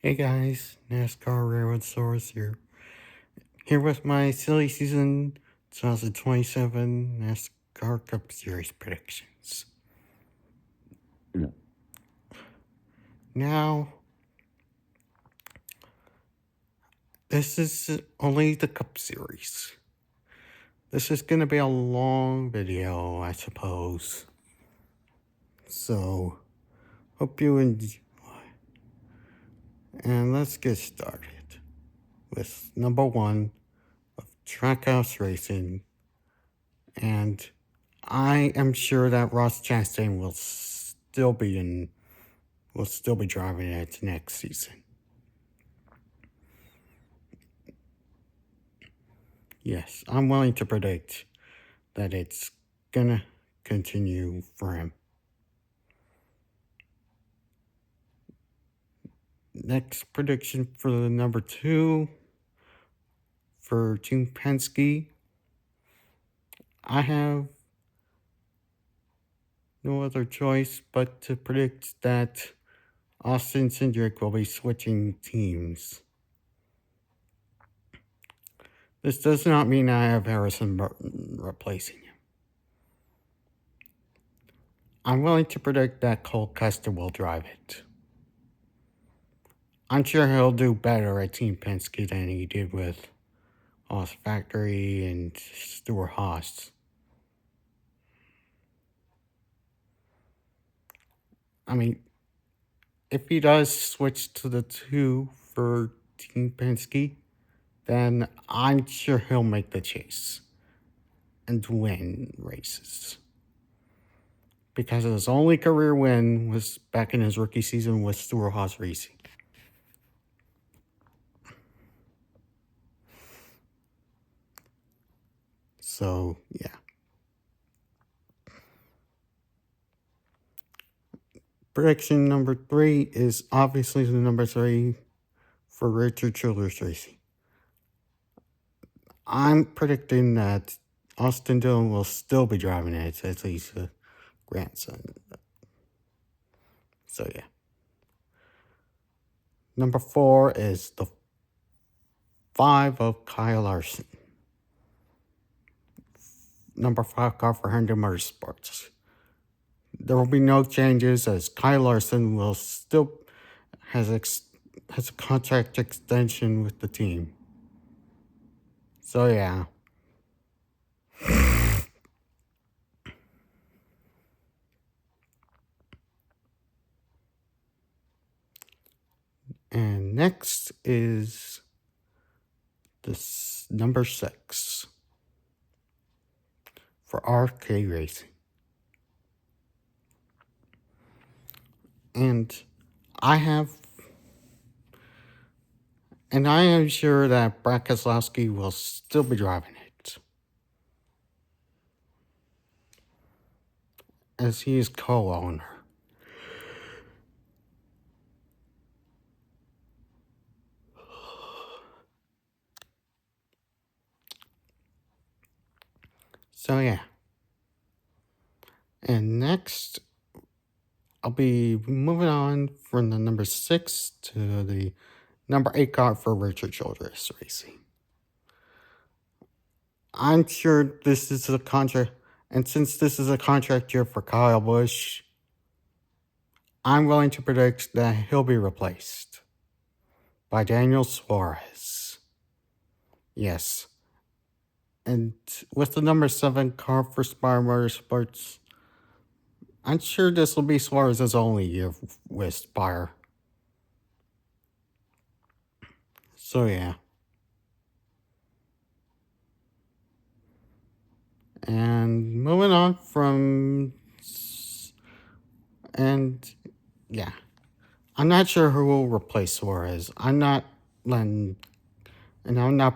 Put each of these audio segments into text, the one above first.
Hey guys, NASCAR Railroad Source here. Here with my silly season 2027 NASCAR Cup Series predictions. Now, this is only the Cup Series. This is going to be a long video, I suppose. So, hope you enjoy. And let's get started with number one of Trackhouse Racing. And I am sure that Ross Chastain will still be driving it next season. Yes, I'm willing to predict that it's gonna continue for him. Next prediction for the number two for Team Penske. I have no other choice but to predict that Austin Cindric will be switching teams. This does not mean I have Harrison Burton replacing him. I'm willing to predict that Cole Custer will drive it. I'm sure he'll do better at Team Penske than he did with Haas Factory and Stewart Haas. I mean, if he does switch to the two for Team Penske, then I'm sure he'll make the chase and win races. Because his only career win was back in his rookie season with Stewart Haas Racing. So, yeah. Prediction number three is obviously the number three for Richard Childress Racing. I'm predicting that Austin Dillon will still be driving it as he's a grandson. So, yeah. Number four is the 5 of Kyle Larson. Number 5 car for Honda Motorsports. There will be no changes as Kyle Larson will still has a contract extension with the team. So, yeah. And next is this number 6 for RK Racing. And I am sure that Brad Keselowski will still be driving it, as he is co-owner. So, yeah. And next, I'll be moving on from the number 6 to the number 8 car for Richard Childress Racing. I'm sure this is a contract, and since this is a contract year for Kyle Busch, I'm willing to predict that he'll be replaced by Daniel Suarez. Yes. And with the number 7 car for Spire Motorsports, I'm sure this will be Suarez's only year with Spire. So, yeah. And moving on from... And, yeah. I'm not sure who will replace Suarez. I'm not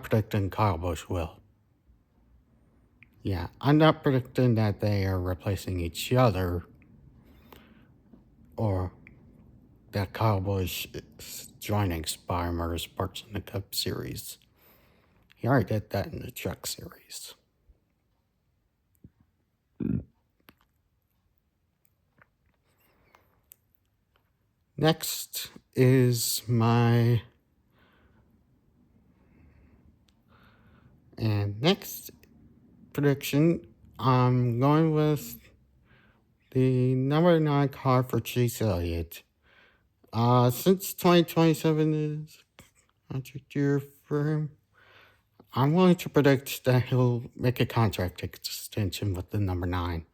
predicting Kyle Busch will. Yeah, I'm not predicting that they are replacing each other or that Kyle Busch is joining Spire Motorsports in the Cup Series. He already did that in the Truck Series. Next is my... And next prediction, I'm going with the number 9 car for Chase Elliott. Since 2027 is contract year for him, I'm willing to predict that he'll make a contract extension with the number 9.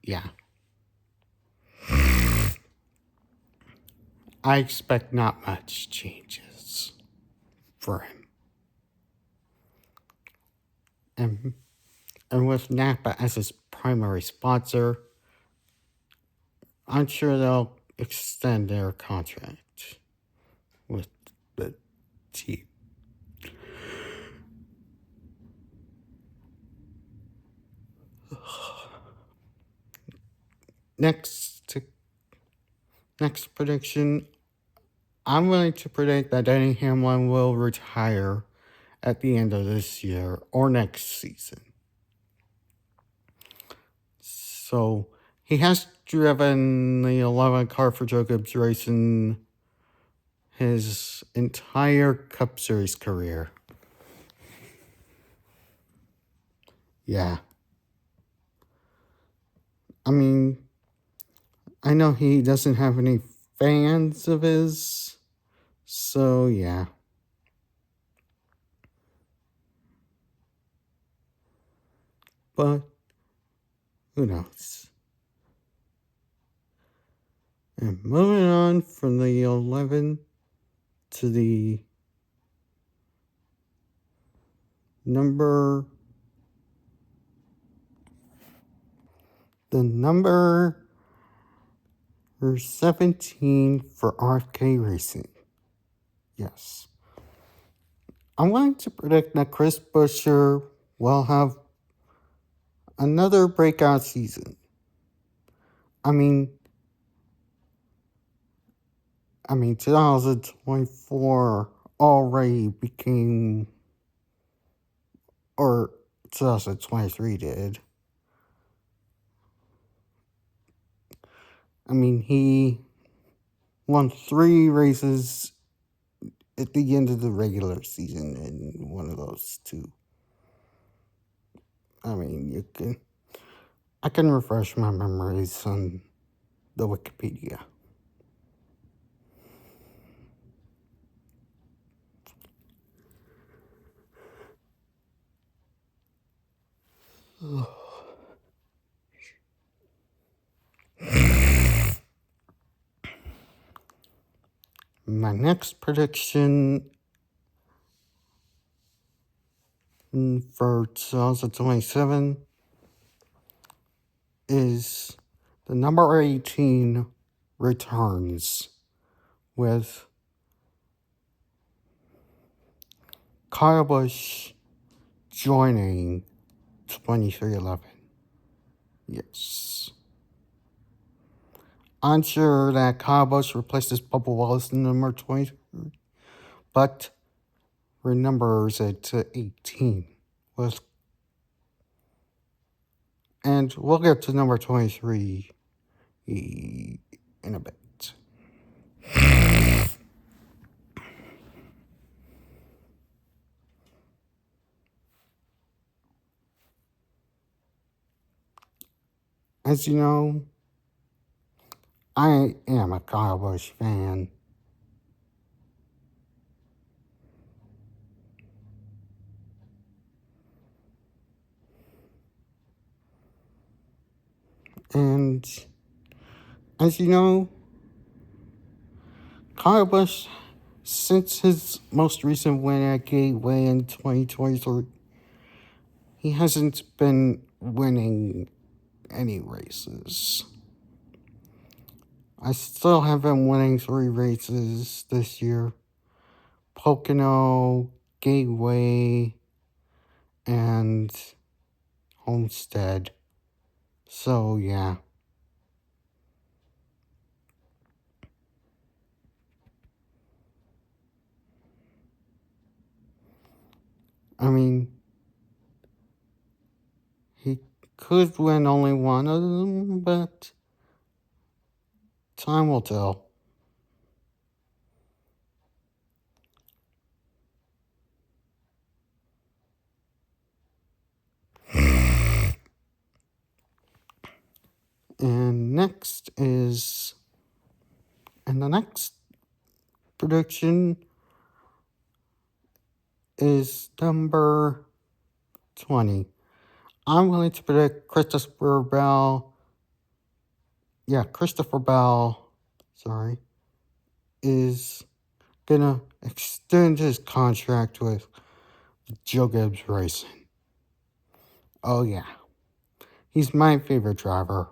Yeah. I expect not much changes for him. And with Napa as his primary sponsor, I'm sure they'll extend their contract with the team. Next prediction, I'm willing to predict that Denny Hamlin will retire at the end of this year or next season. So he has driven the 11 car for Jacobs Racing his entire Cup Series career. Yeah. I mean, I know he doesn't have any fans of his, so yeah. But who knows? And moving on from the 11 to the number 17 for RFK Racing. Yes. I'm willing to predict that Chris Buescher will have another breakout season. I mean, 2024 already became, or 2023 did. I mean, he won 3 races at the end of the regular season in one of those 2. I mean, I can refresh my memories on the Wikipedia. My next prediction for 2027 is the number 18 returns with Kyle Busch joining 2311. Yes. I'm sure that Kyle Busch replaces Bubba Wallace in number 23, but renumbers it to 18. And we'll get to number 23 in a bit. As you know, I am a Kyle Busch fan. And as you know, Kyle Busch, since his most recent win at Gateway in 2023, he hasn't been winning any races. I still have him winning 3 races this year. Pocono, Gateway, and Homestead. So, yeah. I mean, he could win only one of them, but time will tell. And the next prediction is number 20. I'm willing to predict Christopher Bell, is gonna extend his contract with Joe Gibbs Racing. Oh yeah, he's my favorite driver.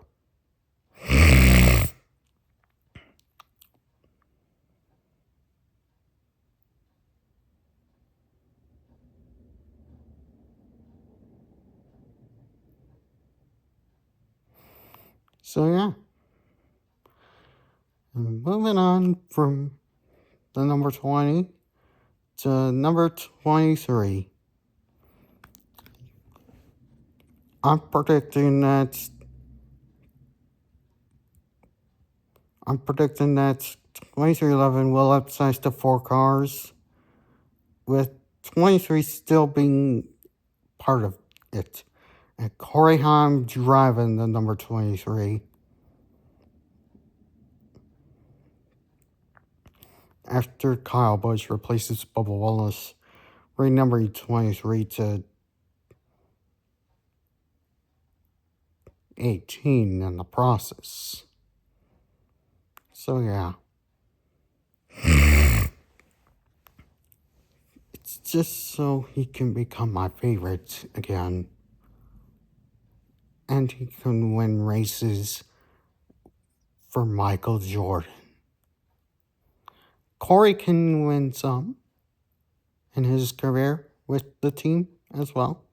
So yeah, and moving on from the number 20 to number 23. I'm predicting that 2311 will upsize to 4 cars, with 23 still being part of it. And Corey Haim driving the number 23. After Kyle Busch replaces Bubba Wallace, renumbering 23 to 18 in the process. So yeah. It's just so he can become my favorite again. And he can win races for Michael Jordan. Corey can win some in his career with the team as well.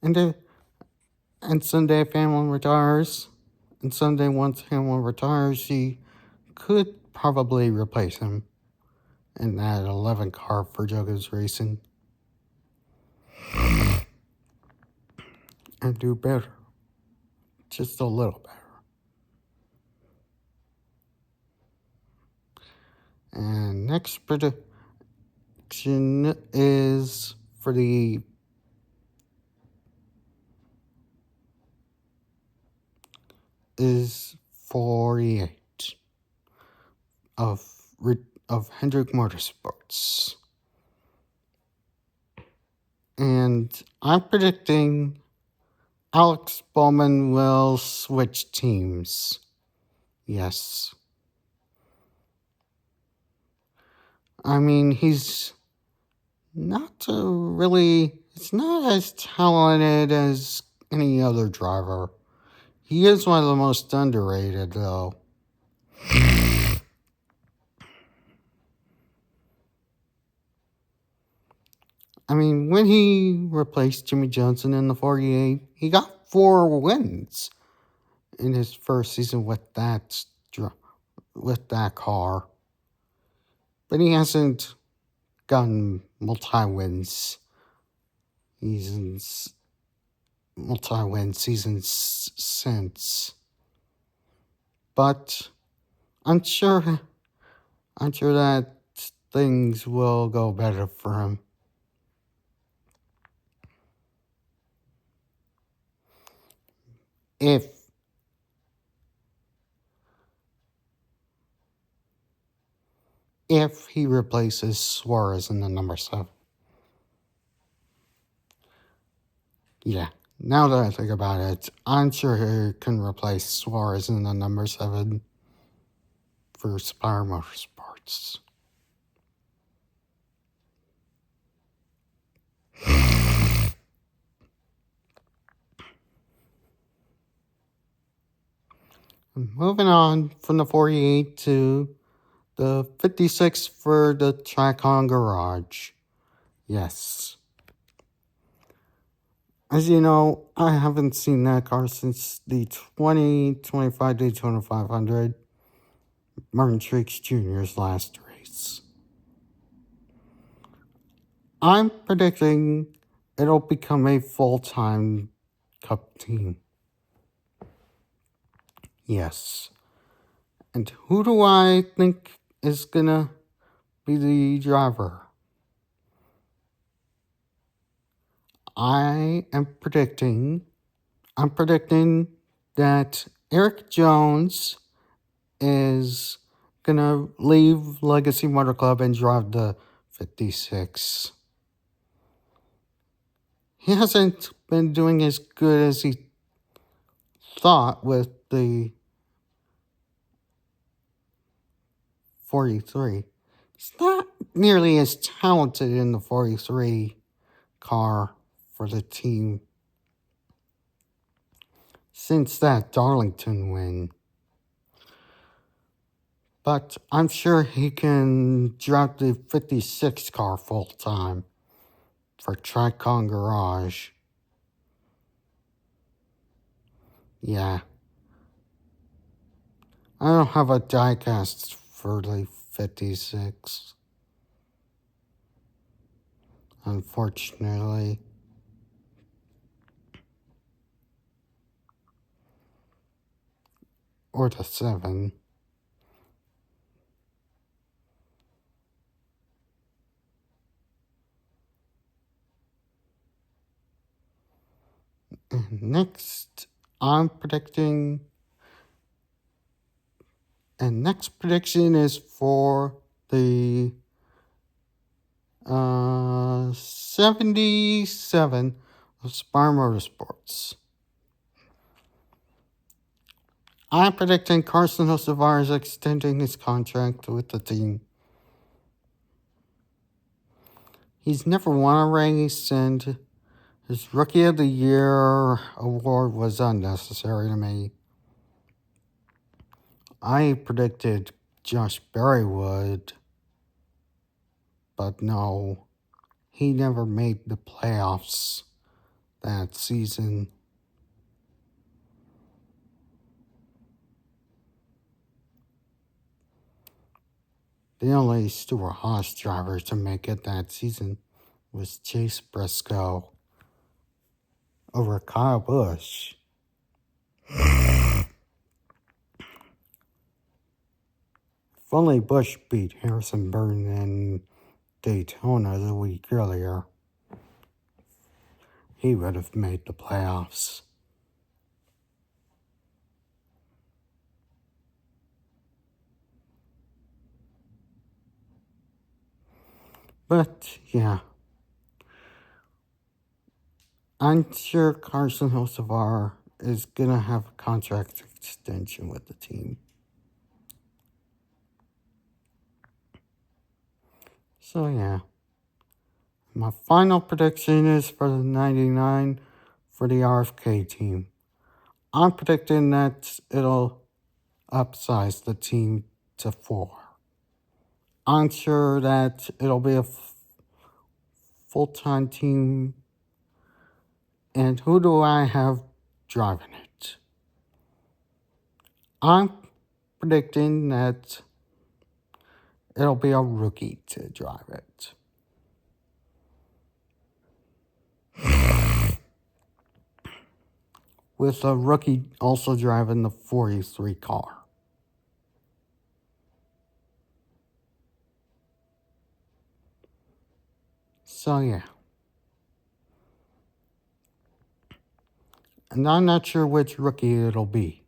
And someday if Hamlin retires, and someday once Hamlin retires, he could probably replace him in that 11 car for Joe Gibbs Racing. And do better. Just a little better. And next prediction is for the is 48 of Hendrick Motorsports. And I'm predicting Alex Bowman will switch teams. Yes. I mean, he's not as talented as any other driver. He is one of the most underrated, though. I mean, when he replaced Jimmy Johnson in the 48, he got 4 wins in his first season with that car. But he hasn't gotten multi-win seasons since. But I'm sure that things will go better for him. If he replaces Suarez in the number 7. Yeah, now that I think about it, I'm sure he can replace Suarez in the number 7 for Spire Motorsports. Moving on from the 48 to the 56 for the Tricon Garage. Yes. As you know, I haven't seen that car since the 2025 Daytona 500, Martin Truex Jr.'s last race. I'm predicting it'll become a full-time Cup team. Yes. And who do I think is gonna be the driver? I'm predicting that Eric Jones is gonna leave Legacy Motor Club and drive the 56. He hasn't been doing as good as he thought with the 43. He's not nearly as talented in the 43 car for the team since that Darlington win. But I'm sure he can drive the 56 car full time for Tricon Garage. Yeah. I don't have a diecast for the 56. Unfortunately. Or the 7. Next, I'm predicting. And next prediction is for the 77 of Spire Motorsports. I'm predicting Carson Hocevar is extending his contract with the team. He's never won a race, and his Rookie of the Year award was unnecessary to me. I predicted Josh Berry would, but no, he never made the playoffs that season. The only Stuart Haas driver to make it that season was Chase Briscoe over Kyle Busch. If only Busch beat Harrison Burton in Daytona the week earlier, he would have made the playoffs. But, yeah. I'm sure Carson Hocevar is going to have a contract extension with the team. So, yeah. My final prediction is for the 99 for the RFK team. I'm predicting that it'll upsize the team to 4. I'm sure that it'll be a full-time team. And who do I have driving it? I'm predicting that it'll be a rookie to drive it. With a rookie also driving the 43 car. So, yeah. And I'm not sure which rookie it'll be.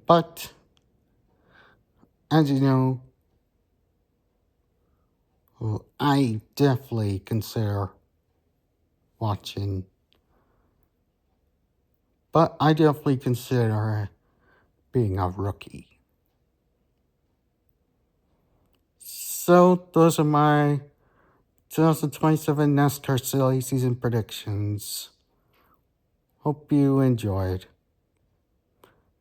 But, as you know, I definitely consider watching. But I definitely consider being a rookie. So, those are my 2027 NASCAR Silly Season predictions. Hope you enjoyed.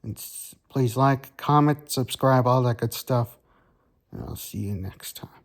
And please like, comment, subscribe, all that good stuff. And I'll see you next time.